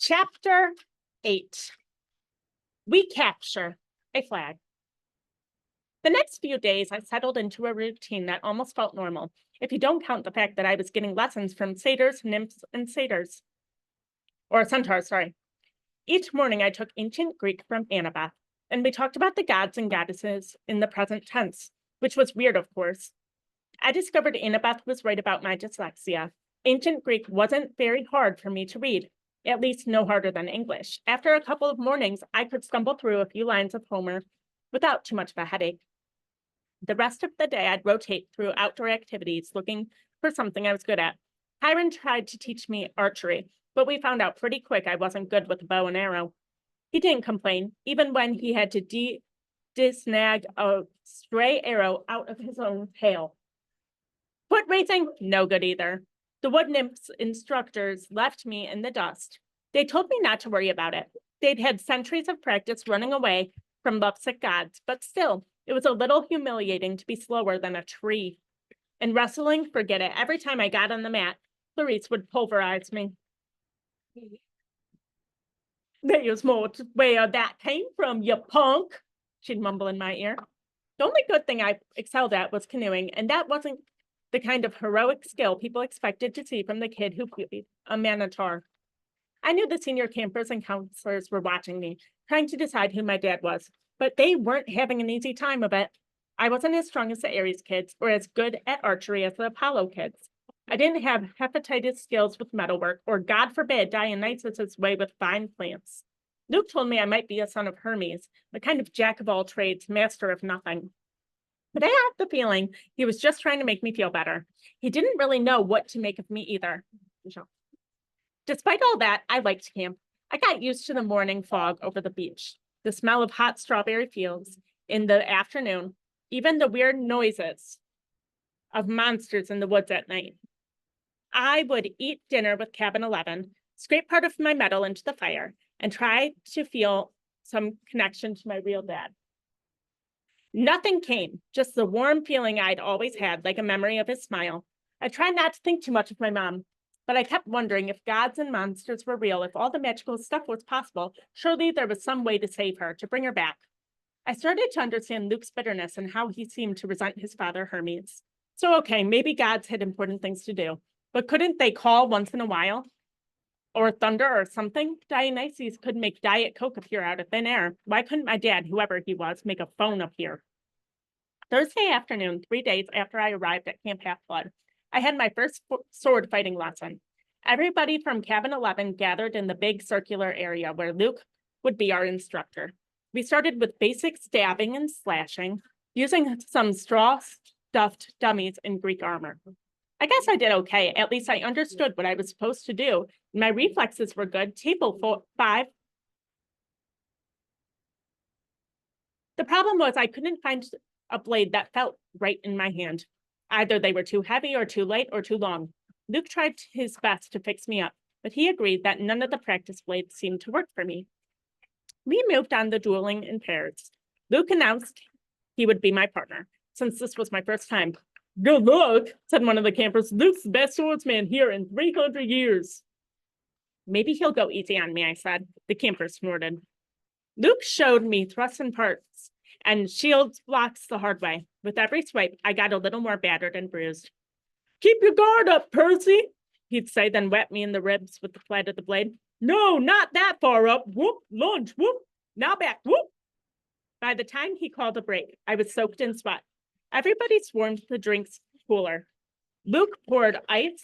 Chapter 8. We capture a flag. The next few days, I settled into a routine that almost felt normal, if you don't count the fact that I was getting lessons from satyrs, nymphs, and satyrs. Or centaurs, sorry. Each morning, I took ancient Greek from Annabeth, and we talked about the gods and goddesses in the present tense, which was weird, of course. I discovered Annabeth was right about my dyslexia. Ancient Greek wasn't very hard for me to read, at least no harder than English. After a couple of mornings, I could stumble through a few lines of Homer without too much of a headache. The rest of the day, I'd rotate through outdoor activities looking for something I was good at. Hiram tried to teach me archery, but we found out pretty quick I wasn't good with a bow and arrow. He didn't complain, even when he had to snag a stray arrow out of his own tail. Foot racing, no good either. The wood nymphs instructors left me in the dust. They told me not to worry about it. They'd had centuries of practice running away from lovesick gods, but still, it was a little humiliating to be slower than a tree. In wrestling, forget it. Every time I got on the mat, Clarice would pulverize me. There's more to where that came from, you punk, she'd mumble in my ear. The only good thing I excelled at was canoeing, and that wasn't the kind of heroic skill people expected to see from the kid who played a minotaur. I knew the senior campers and counselors were watching me, trying to decide who my dad was, but they weren't having an easy time of it. I wasn't as strong as the Aries kids or as good at archery as the Apollo kids. I didn't have hepatitis skills with metalwork, or God forbid, Dionysus's way with fine plants. Luke told me I might be a son of Hermes, a kind of jack of all trades, master of nothing. But I had the feeling he was just trying to make me feel better. He didn't really know what to make of me either. Despite all that, I liked camp. I got used to the morning fog over the beach, the smell of hot strawberry fields in the afternoon, even the weird noises of monsters in the woods at night. I would eat dinner with Cabin 11, scrape part of my metal into the fire, and try to feel some connection to my real dad. Nothing came, just the warm feeling I'd always had, like a memory of his smile. I tried not to think too much of my mom, but I kept wondering if gods and monsters were real, if all the magical stuff was possible, surely there was some way to save her, to bring her back. I started to understand Luke's bitterness and how he seemed to resent his father, Hermes. So, okay, maybe gods had important things to do, but couldn't they call once in a while? Or thunder or something? Dionysus could make Diet Coke appear out of thin air. Why couldn't my dad, whoever he was, make a phone appear? Thursday afternoon, 3 days after I arrived at Camp Half-Blood, I had my first sword fighting lesson. Everybody from Cabin 11 gathered in the big circular area where Luke would be our instructor. We started with basic stabbing and slashing, using some straw-stuffed dummies in Greek armor. I guess I did okay. At least I understood what I was supposed to do. My reflexes were good. Table 5. The problem was I couldn't find a blade that felt right in my hand. Either they were too heavy or too light or too long. Luke tried his best to fix me up, but he agreed that none of the practice blades seemed to work for me. We moved on to dueling in pairs. Luke announced he would be my partner, since this was my first time. Good luck, said one of the campers. Luke's the best swordsman here in 300 years. Maybe he'll go easy on me, I said. The camper snorted. Luke showed me thrusts and parts and shield blocks the hard way. With every swipe, I got a little more battered and bruised. Keep your guard up, Percy, he'd say, then whack me in the ribs with the flat of the blade. No, not that far up. Whoop, lunge, whoop. Now back, whoop. By the time he called a break, I was soaked in sweat. Everybody swarmed the drinks cooler. Luke poured ice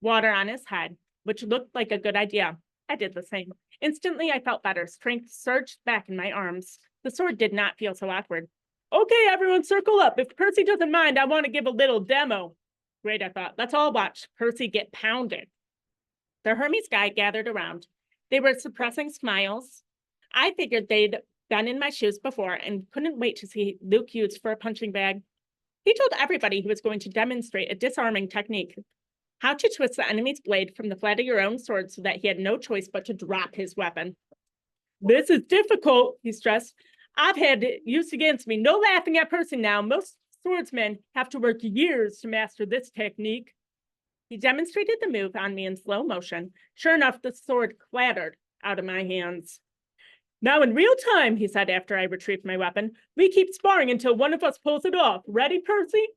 water on his head, which looked like a good idea. I did the same. Instantly, I felt better. Strength surged back in my arms. The sword did not feel so awkward. Okay, everyone circle up. If Percy doesn't mind, I want to give a little demo. Great, I thought. Let's all watch Percy get pounded. The Hermes guy gathered around. They were suppressing smiles. I figured they'd been in my shoes before and couldn't wait to see Luke used for a punching bag. He told everybody he was going to demonstrate a disarming technique. How to twist the enemy's blade from the flat of your own sword so that he had no choice but to drop his weapon. This is difficult, he stressed. I've had it used against me. No laughing at Percy now. Most swordsmen have to work years to master this technique. He demonstrated the move on me in slow motion. Sure enough, the sword clattered out of my hands. Now in real time, he said after I retrieved my weapon, we keep sparring until one of us pulls it off. Ready, Percy?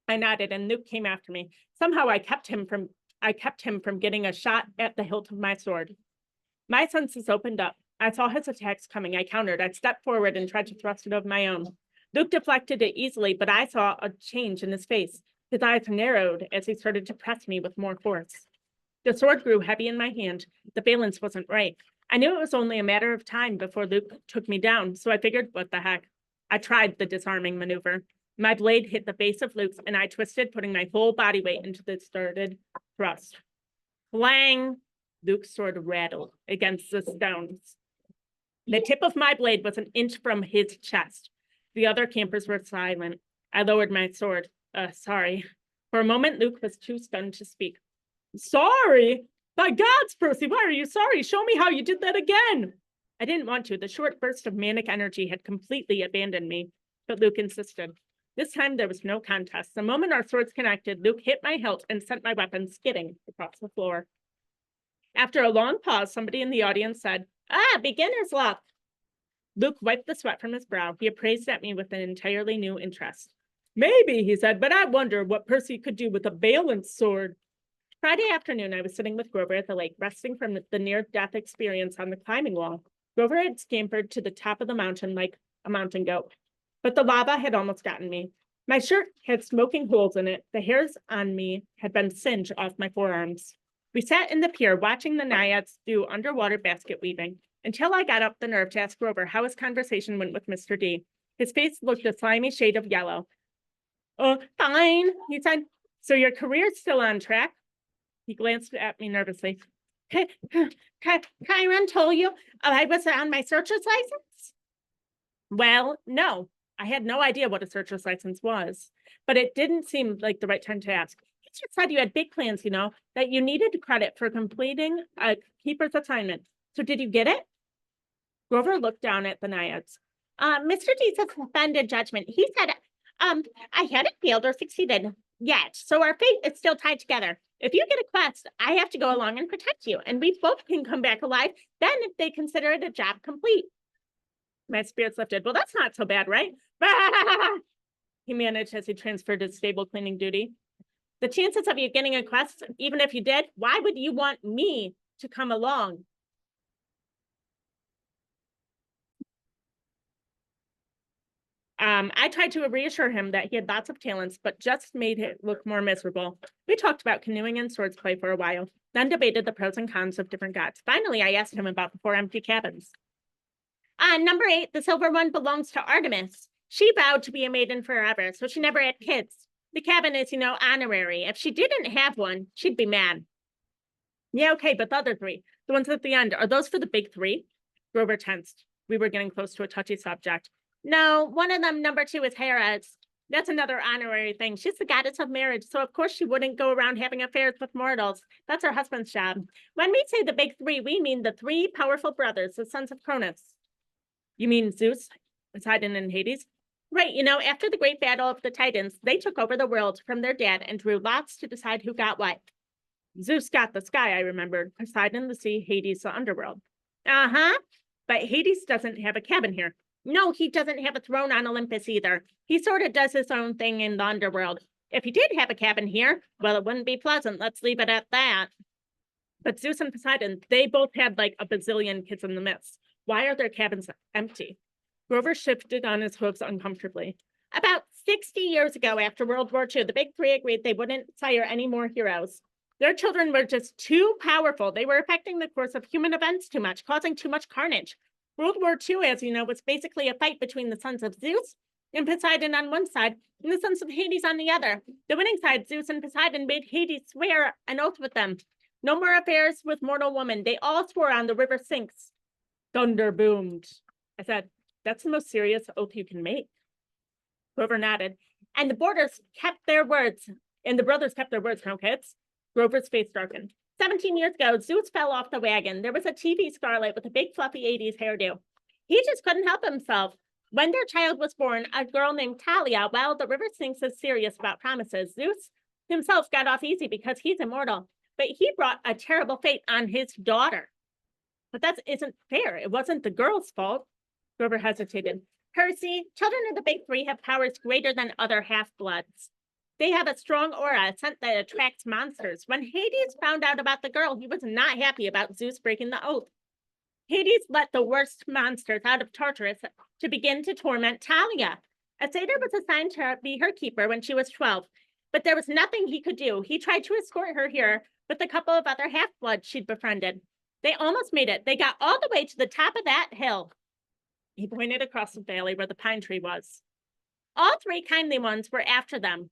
I nodded and Luke came after me. Somehow I kept him from getting a shot at the hilt of my sword. My senses opened up. I saw his attacks coming. I countered. I stepped forward and tried to thrust it of my own. Luke deflected it easily, but I saw a change in his face. His eyes narrowed as he started to press me with more force. The sword grew heavy in my hand. The balance wasn't right. I knew it was only a matter of time before Luke took me down, so I figured, what the heck? I tried the disarming maneuver. My blade hit the base of Luke's, and I twisted, putting my whole body weight into the started thrust. Clang! Luke's sword rattled against the stones. The tip of my blade was an inch from his chest. The other campers were silent. I lowered my sword. Sorry. For a moment, Luke was too stunned to speak. Sorry? By gods, Percy, why are you sorry? Show me how you did that again. I didn't want to. The short burst of manic energy had completely abandoned me, but Luke insisted. This time there was no contest. The moment our swords connected, Luke hit my hilt and sent my weapon skidding across the floor. After a long pause, somebody in the audience said, beginner's luck. Luke wiped the sweat from his brow. He appraised at me with an entirely new interest. Maybe, he said, but I wonder what Percy could do with a valence sword. Friday afternoon, I was sitting with Grover at the lake, resting from the near-death experience on the climbing wall. Grover had scampered to the top of the mountain like a mountain goat, but the lava had almost gotten me. My shirt had smoking holes in it. The hairs on me had been singed off my forearms. We sat in the pier watching the naiads do underwater basket weaving until I got up the nerve to ask Grover how his conversation went with Mr. D. His face looked a slimy shade of yellow. Fine, he said. So your career's still on track? He glanced at me nervously. Chiron told you I was on my searcher's license? Well, no. I had no idea what a searcher's license was, but it didn't seem like the right time to ask. You just said you had big plans, that you needed credit for completing a keeper's assignment. So did you get it? Grover looked down at the naiads. Mr. D suspended judgment. He said, I hadn't failed or succeeded yet, so our fate is still tied together. If you get a quest, I have to go along and protect you, and we both can come back alive then if they consider it a job complete. My spirits lifted. Well, that's not so bad, right? He managed as he transferred his stable cleaning duty. The chances of you getting a quest, even if you did, why would you want me to come along? I tried to reassure him that he had lots of talents, but just made it look more miserable. We talked about canoeing and swordsplay for a while, then debated the pros and cons of different gods. Finally, I asked him about the 4 empty cabins. Number 8, the silver one belongs to Artemis. She vowed to be a maiden forever, so she never had kids. The cabin is, honorary. If she didn't have one, she'd be mad. Yeah, okay, but the other 3, the ones at the end, are those for the big 3? Grover tensed. We were getting close to a touchy subject. No, one of them, number 2, is Hera's. That's another honorary thing. She's the goddess of marriage, so of course she wouldn't go around having affairs with mortals. That's her husband's job. When we say the big 3, we mean the 3 powerful brothers, the sons of Cronus. You mean Zeus, Poseidon, and Hades? Right, after the great battle of the Titans, they took over the world from their dad and drew lots to decide who got what. Zeus got the sky, I remembered. Poseidon, the sea, Hades, the underworld. Uh-huh, but Hades doesn't have a cabin here. No, he doesn't have a throne on Olympus either. He sort of does his own thing in the underworld. If he did have a cabin here, well, it wouldn't be pleasant. Let's leave it at that. But Zeus and Poseidon, they both had like a bazillion kids in the midst. Why are their cabins empty? Grover shifted on his hooves uncomfortably. About 60 years ago, after World War II, the big 3 agreed they wouldn't sire any more heroes. Their children were just too powerful. They were affecting the course of human events too much, causing too much carnage. World War II, as you know, was basically a fight between the sons of Zeus and Poseidon on one side and the sons of Hades on the other. The winning side, Zeus and Poseidon, made Hades swear an oath with them. No more affairs with mortal woman. They all swore on the river Styx. Thunder boomed. I said, that's the most serious oath you can make. Grover nodded. And the brothers kept their words. No kids. Grover's face darkened. 17 years ago, Zeus fell off the wagon. There was a TV starlet with a big fluffy 80s hairdo. He just couldn't help himself. When their child was born, a girl named Talia, well, the river Styx is serious about promises. Zeus himself got off easy because he's immortal, but he brought a terrible fate on his daughter. But that isn't fair. It wasn't the girl's fault. Grover hesitated. Percy, children of the Big Three have powers greater than other half-bloods. They have a strong aura, a scent that attracts monsters. When Hades found out about the girl, he was not happy about Zeus breaking the oath. Hades let the worst monsters out of Tartarus to begin to torment Talia. A satyr was assigned to be her keeper when she was 12, but there was nothing he could do. He tried to escort her here with a couple of other half-bloods she'd befriended. They almost made it. They got all the way to the top of that hill. He pointed across the valley where the pine tree was. All three kindly ones were after them,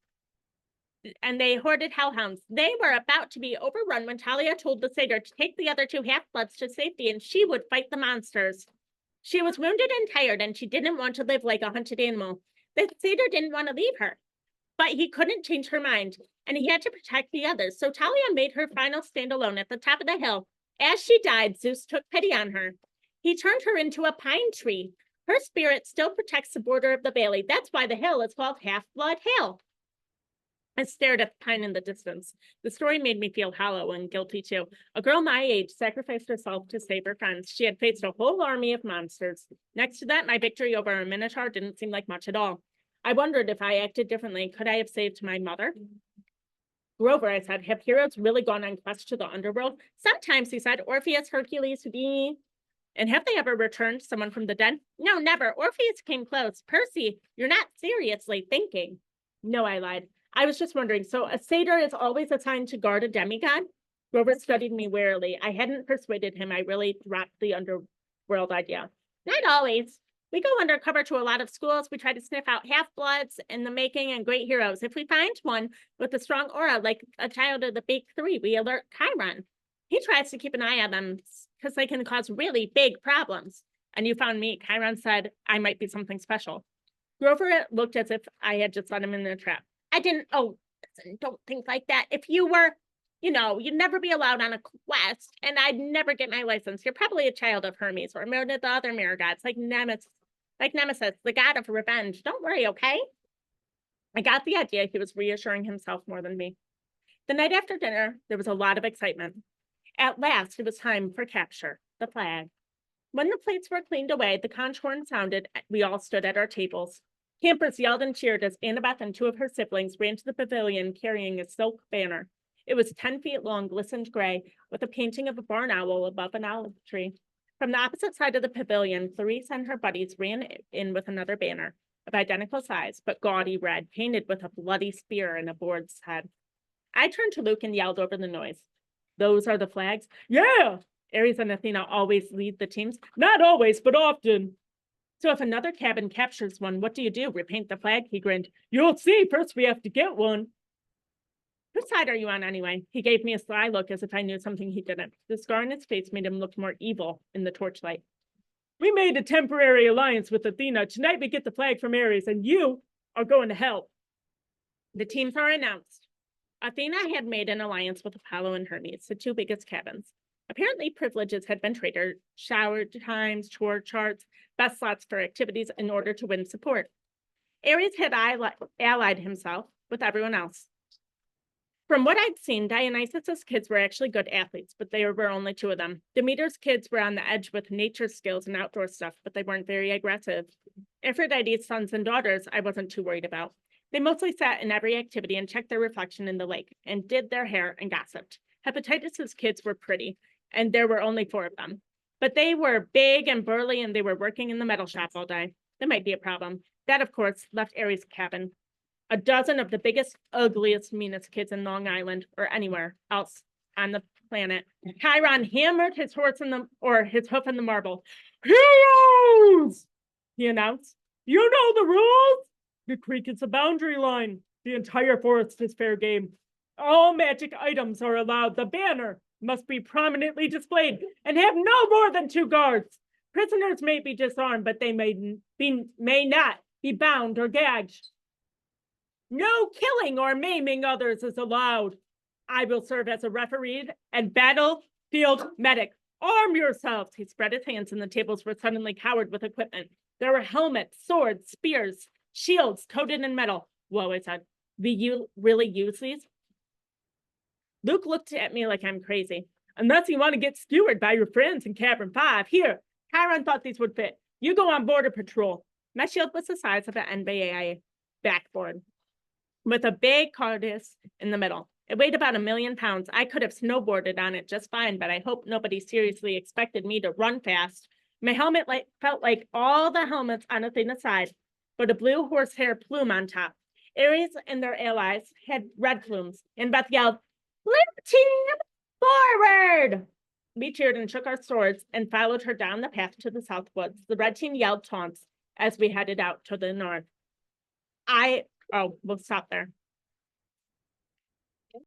and they hoarded hellhounds. They were about to be overrun when Talia told the satyr to take the other two half-bloods to safety, and she would fight the monsters. She was wounded and tired, and she didn't want to live like a hunted animal. The satyr didn't want to leave her, but he couldn't change her mind, and he had to protect the others. So Talia made her final stand alone at the top of the hill. As she died, Zeus took pity on her. He turned her into a pine tree. Her spirit still protects the border of the valley. That's why the hill is called Half-Blood Hill. I stared at the pine in the distance. The story made me feel hollow and guilty too. A girl my age sacrificed herself to save her friends. She had faced a whole army of monsters. Next to that, my victory over a minotaur didn't seem like much at all. I wondered if I acted differently. Could I have saved my mother? Grover, I said, have heroes really gone on quest to the underworld? Sometimes, he said, Orpheus, Hercules, Houdini. And have they ever returned someone from the dead? No, never. Orpheus came close. Percy, you're not seriously thinking. No, I lied. I was just wondering, so a satyr is always assigned to guard a demigod? Grover studied me warily. I hadn't persuaded him. I really dropped the underworld idea. Not always. We go undercover to a lot of schools. We try to sniff out half-bloods in the making and great heroes. If we find one with a strong aura, like a child of the Big Three, we alert Chiron. He tries to keep an eye on them because they can cause really big problems. And you found me. Chiron said I might be something special. Grover looked as if I had just let him in a trap. I didn't, listen, don't think like that. If you were, you'd never be allowed on a quest, and I'd never get my license. You're probably a child of Hermes or one of the other mirror gods, like Nemesis, the god of revenge. Don't worry, okay? I got the idea he was reassuring himself more than me. The night after dinner, there was a lot of excitement. At last, it was time for capture, the flag. When the plates were cleaned away, the conch horn sounded, we all stood at our tables. Campers yelled and cheered as Annabeth and two of her siblings ran to the pavilion carrying a silk banner. It was 10 feet long, glistened gray, with a painting of a barn owl above an olive tree. From the opposite side of the pavilion, Clarice and her buddies ran in with another banner, of identical size, but gaudy red, painted with a bloody spear and a boar's head. I turned to Luke and yelled over the noise. Those are the flags? Yeah! Ares and Athena always lead the teams. Not always, but often. So if another cabin captures one, what do you do? Repaint the flag? He grinned. You'll see. First, we have to get one. Whose side are you on anyway? He gave me a sly look as if I knew something he didn't. The scar on his face made him look more evil in the torchlight. We made a temporary alliance with Athena. Tonight we get the flag from Ares, and you are going to help. The teams are announced. Athena had made an alliance with Apollo and Hermes, the two biggest cabins. Apparently, privileges had been traded, shower times, chore charts, best slots for activities in order to win support. Ares had allied himself with everyone else. From what I'd seen, Dionysus's kids were actually good athletes, but there were only two of them. Demeter's kids were on the edge with nature skills and outdoor stuff, but they weren't very aggressive. Aphrodite's sons and daughters, I wasn't too worried about. They mostly sat in every activity and checked their reflection in the lake and did their hair and gossiped. Hepatitis's kids were pretty, and there were only 4 of them. But they were big and burly, and they were working in the metal shop all day. That might be a problem. That, of course, left Ares' cabin. A dozen of the biggest, ugliest, meanest kids in Long Island or anywhere else on the planet. Chiron hammered his hoof in the marble. Heroes! He announced. You know the rules? The creek is a boundary line. The entire forest is fair game. All magic items are allowed. The banner must be prominently displayed and have no more than 2 guards. Prisoners may be disarmed, but they may not be bound or gagged. No killing or maiming others is allowed. I will serve as a referee and battlefield medic. Arm yourselves. He spread his hands and the tables were suddenly covered with equipment. There were helmets, swords, spears, shields coated in metal. Whoa, I said, will you really use these? Luke looked at me like I'm crazy. Unless you want to get skewered by your friends in Cavern 5. Here, Chiron thought these would fit. You go on border patrol. My shield was the size of an NBA backboard with a big cardus in the middle. It weighed about 1,000,000 pounds. I could have snowboarded on it just fine, but I hope nobody seriously expected me to run fast. My helmet felt like all the helmets on Athena's side, but a blue horsehair plume on top. Ares and their allies had red plumes, and Beth yelled, "Blue team, forward!" We cheered and shook our swords and followed her down the path to the south woods. The red team yelled taunts as we headed out to the north. We'll stop there.